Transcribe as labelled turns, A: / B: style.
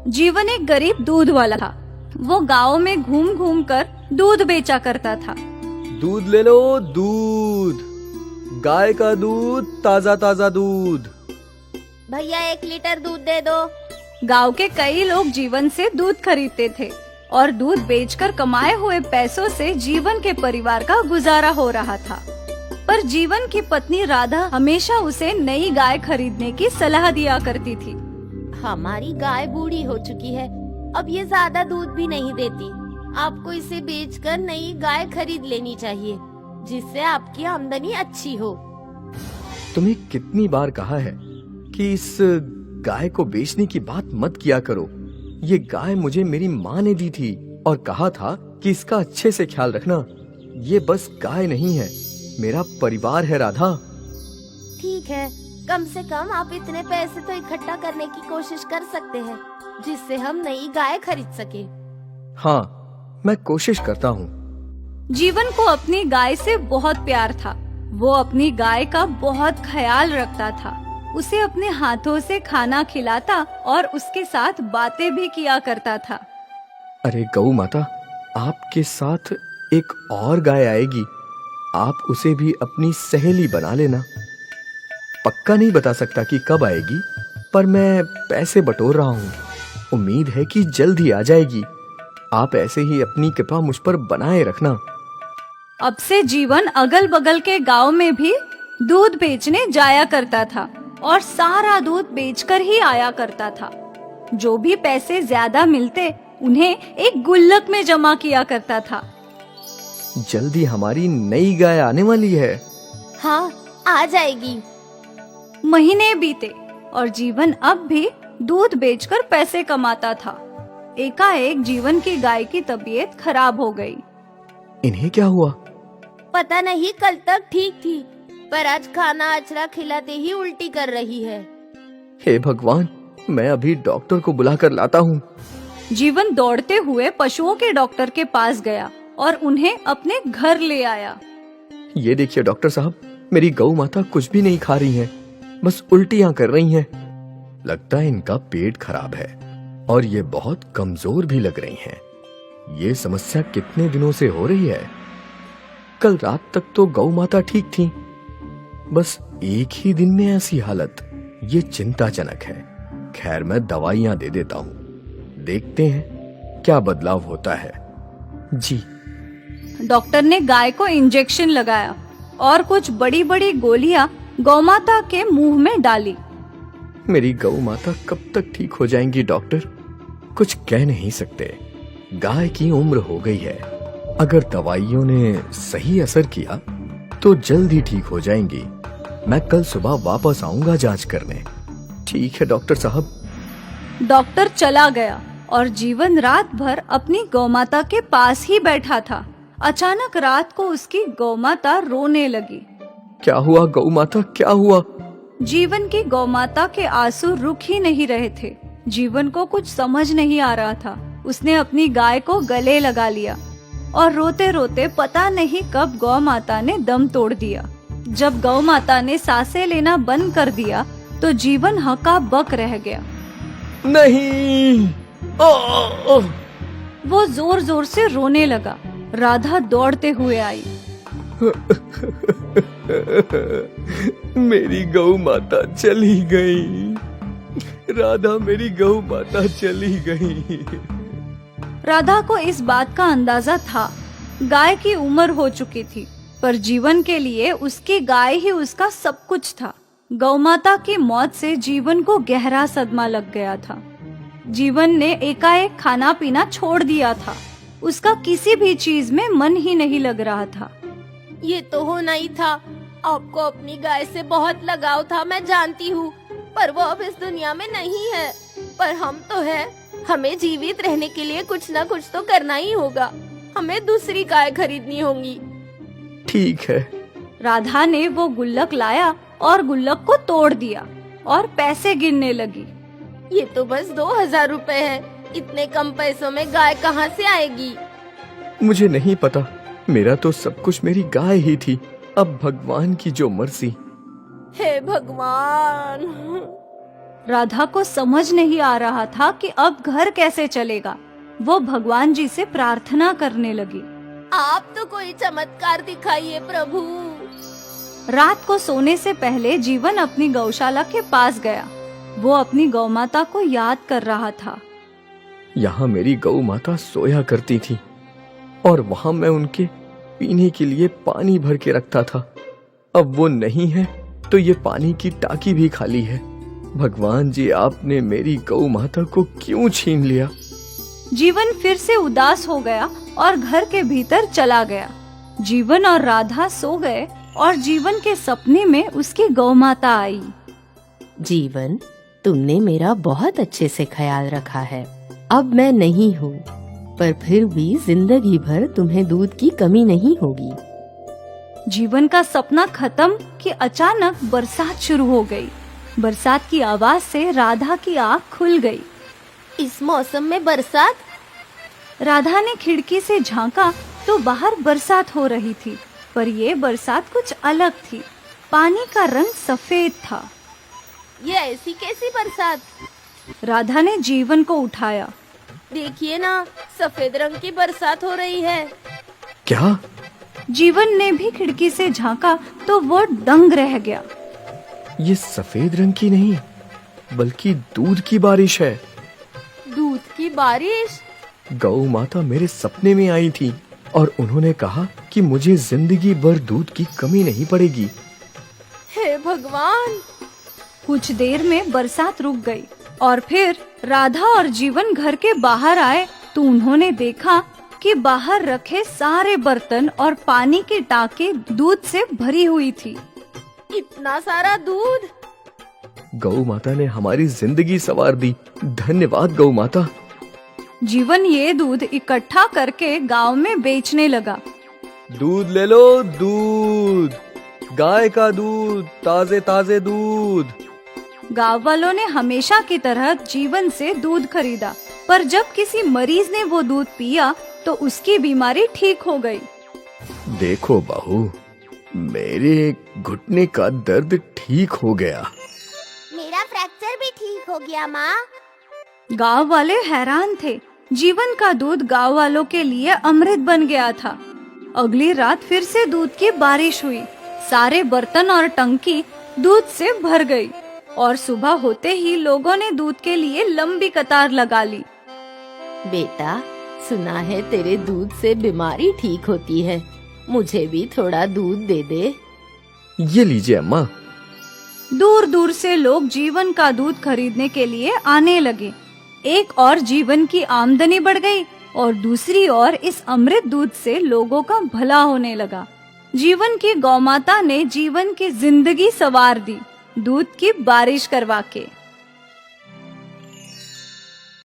A: जीवन एक गरीब दूध वाला था। वो गांव में घूम घूम कर दूध बेचा करता था।
B: दूध ले लो, दूध, गाय का दूध, ताजा ताजा दूध।
C: भैया 1 लीटर दूध दे दो।
A: गांव के कई लोग जीवन से दूध खरीदते थे और दूध बेचकर कमाए हुए पैसों से जीवन के परिवार का गुजारा हो रहा था। पर जीवन की पत्नी राधा हमेशा उसे नई गाय खरीदने की सलाह दिया करती थी।
C: हमारी गाय बूढ़ी हो चुकी है, अब ये ज्यादा दूध भी नहीं देती। आपको इसे बेचकर नई गाय खरीद लेनी चाहिए, जिससे आपकी आमदनी अच्छी हो।
B: तुम्हें कितनी बार कहा है कि इस गाय को बेचने की बात मत किया करो। ये गाय मुझे मेरी माँ ने दी थी और कहा था कि इसका अच्छे से ख्याल रखना। ये बस गाय नहीं है, मेरा परिवार है राधा।
C: ठीक है, कम से कम आप इतने पैसे तो इकट्ठा करने की कोशिश कर सकते हैं, जिससे हम नई गाय खरीद सके।
B: हाँ, मैं कोशिश करता हूँ।
A: जीवन को अपनी गाय से बहुत प्यार था। वो अपनी गाय का बहुत ख्याल रखता था। उसे अपने हाथों से खाना खिलाता और उसके साथ बातें भी किया करता था।
B: अरे गौ माता, आपके साथ एक और गाय आएगी, आप उसे भी अपनी सहेली बना लेना। पक्का नहीं बता सकता कि कब आएगी, पर मैं पैसे बटोर रहा हूँ। उम्मीद है कि जल्द ही आ जाएगी। आप ऐसे ही अपनी कृपा मुझ पर बनाए रखना।
A: अब से जीवन अगल बगल के गांव में भी दूध बेचने जाया करता था और सारा दूध बेचकर ही आया करता था। जो भी पैसे ज्यादा मिलते उन्हें एक गुल्लक में जमा किया करता था।
B: जल्दी हमारी नई गाय आने वाली है।
C: हाँ, आ जाएगी।
A: महीने बीते और जीवन अब भी दूध बेचकर पैसे कमाता था। एकाएक जीवन की गाय की तबीयत खराब हो गई।
B: इन्हें क्या हुआ?
C: पता नहीं, कल तक ठीक थी, पर आज खाना अचरा खिलाते ही उल्टी कर रही है।
B: हे भगवान, मैं अभी डॉक्टर को बुलाकर लाता हूँ।
A: जीवन दौड़ते हुए पशुओं के डॉक्टर के पास गया और उन्हें अपने घर ले आया।
B: ये देखिए डॉक्टर साहब, मेरी गौ माता कुछ भी नहीं खा रही है, बस उल्टियाँ कर रही हैं। लगता है इनका पेट खराब है और ये बहुत कमजोर भी लग रही हैं। ये समस्या कितने दिनों से हो रही है? कल रात तक तो गौ माता ठीक थी, बस एक ही दिन में ऐसी हालत, ये चिंताजनक है। खैर, मैं दवाइयां दे देता हूँ, देखते हैं क्या बदलाव होता है। जी।
A: डॉक्टर ने गाय को इंजेक्शन लगाया और कुछ बड़ी बड़ी गोलियां गौमाता के मुंह में डाली।
B: मेरी गौ माता कब तक ठीक हो जाएंगी डॉक्टर? कुछ कह नहीं सकते। गाय की उम्र हो गई है, अगर दवाइयों ने सही असर किया तो जल्द ही ठीक हो जाएंगी। मैं कल सुबह वापस आऊंगा जांच करने। ठीक है डॉक्टर साहब।
A: डॉक्टर चला गया और जीवन रात भर अपनी गौमाता के पास ही बैठा था। अचानक रात को उसकी गौमाता रोने लगी।
B: क्या हुआ गौ माता, क्या हुआ?
A: जीवन की गौमाता के आंसू रुक ही नहीं रहे थे। जीवन को कुछ समझ नहीं आ रहा था। उसने अपनी गाय को गले लगा लिया और रोते रोते पता नहीं कब गौ माता ने दम तोड़ दिया। जब गौ माता ने सांसें लेना बंद कर दिया तो जीवन हका बक रह गया।
B: नहीं।
A: वो जोर जोर से रोने लगा। राधा दौड़ते हुए आई।
B: मेरी गौ माता चली गई। राधा, मेरी गौ माता चली गई।
A: राधा को इस बात का अंदाजा था। गाय की उम्र हो चुकी थी, पर जीवन के लिए उसकी गाय ही उसका सब कुछ था। गौमाता की मौत से जीवन को गहरा सदमा लग गया था। जीवन ने एकाएक खाना पीना छोड़ दिया था। उसका किसी भी चीज में मन ही नहीं लग रहा था।
C: ये तो होना ही था। आपको अपनी गाय से बहुत लगाव था, मैं जानती हूँ, पर वो अब इस दुनिया में नहीं है। पर हम तो है। हमें जीवित रहने के लिए कुछ न कुछ तो करना ही होगा। हमें दूसरी गाय खरीदनी होगी।
B: ठीक है।
A: राधा ने वो गुल्लक लाया और गुल्लक को तोड़ दिया और पैसे गिनने लगी।
C: ये तो बस 2000 रुपए है। इतने कम पैसों में गाय कहाँ से आएगी?
B: मुझे नहीं पता, मेरा तो सब कुछ मेरी गाय ही थी। अब भगवान की जो मर्जी।
C: हे भगवान।
A: राधा को समझ नहीं आ रहा था कि अब घर कैसे चलेगा। वो भगवान जी से प्रार्थना करने लगी।
C: आप तो कोई चमत्कार दिखाइए प्रभु।
A: रात को सोने से पहले जीवन अपनी गौशाला के पास गया। वो अपनी गौ माता को याद कर रहा था।
B: यहाँ मेरी गौ माता सोया करती थी और वहां मैं उनके पीने के लिए पानी भर के रखता था। अब वो नहीं है तो ये पानी की टाकी भी खाली है। भगवान जी, आपने मेरी गौ माता को क्यों छीन लिया?
A: जीवन फिर से उदास हो गया और घर के भीतर चला गया। जीवन और राधा सो गए और जीवन के सपने में उसकी गौ माता आई।
D: जीवन, तुमने मेरा बहुत अच्छे से ख्याल रखा है। अब मैं नहीं हूँ, पर फिर भी जिंदगी भर तुम्हें दूध की कमी नहीं होगी।
A: जीवन का सपना खत्म कि अचानक बरसात शुरू हो गई। बरसात की आवाज से राधा की आँख खुल गई।
C: इस मौसम में बरसात?
A: राधा ने खिड़की से झांका तो बाहर बरसात हो रही थी, पर ये बरसात कुछ अलग थी। पानी का रंग सफेद था।
C: ये ऐसी कैसी बरसात?
A: राधा ने जीवन को उठाया।
C: देखिए ना, सफेद रंग की बरसात हो रही है।
B: क्या?
A: जीवन ने भी खिड़की से झांका तो वो दंग रह गया।
B: ये सफेद रंग की नहीं बल्कि दूध की बारिश है।
C: दूध की बारिश?
B: गौ माता मेरे सपने में आई थी और उन्होंने कहा कि मुझे जिंदगी भर दूध की कमी नहीं पड़ेगी।
C: हे भगवान!
A: कुछ देर में बरसात रुक गई और फिर राधा और जीवन घर के बाहर आए तो उन्होंने देखा कि बाहर रखे सारे बर्तन और पानी की टांकी दूध से भरी हुई थी।
C: इतना सारा दूध!
B: गौ माता ने हमारी जिंदगी संवार दी। धन्यवाद गौ माता।
A: जीवन ये दूध इकट्ठा करके गांव में बेचने लगा।
B: दूध ले लो, दूध, गाय का दूध, ताजे ताजे दूध।
A: गांव वालों ने हमेशा की तरह जीवन से दूध खरीदा, पर जब किसी मरीज ने वो दूध पिया तो उसकी बीमारी ठीक हो गई।
B: देखो बहू, मेरे घुटने का दर्द ठीक हो गया।
C: मेरा फ्रैक्चर भी ठीक हो गया माँ।
A: गांव वाले हैरान थे। जीवन का दूध गांव वालों के लिए अमृत बन गया था। अगली रात फिर से दूध की बारिश हुई। सारे बर्तन और टंकी दूध से भर गई और सुबह होते ही लोगों ने दूध के लिए लंबी कतार लगा ली।
D: बेटा, सुना है तेरे दूध से बीमारी ठीक होती है। मुझे भी थोड़ा दूध दे दे।
B: ये लीजिए अम्मा।
A: दूर दूर से लोग जीवन का दूध खरीदने के लिए आने लगे। एक और जीवन की आमदनी बढ़ गई और दूसरी ओर इस अमृत दूध से लोगों का भला होने लगा। जीवन की गौमाता ने जीवन की जिंदगी संवार दी, दूध की बारिश करवा के।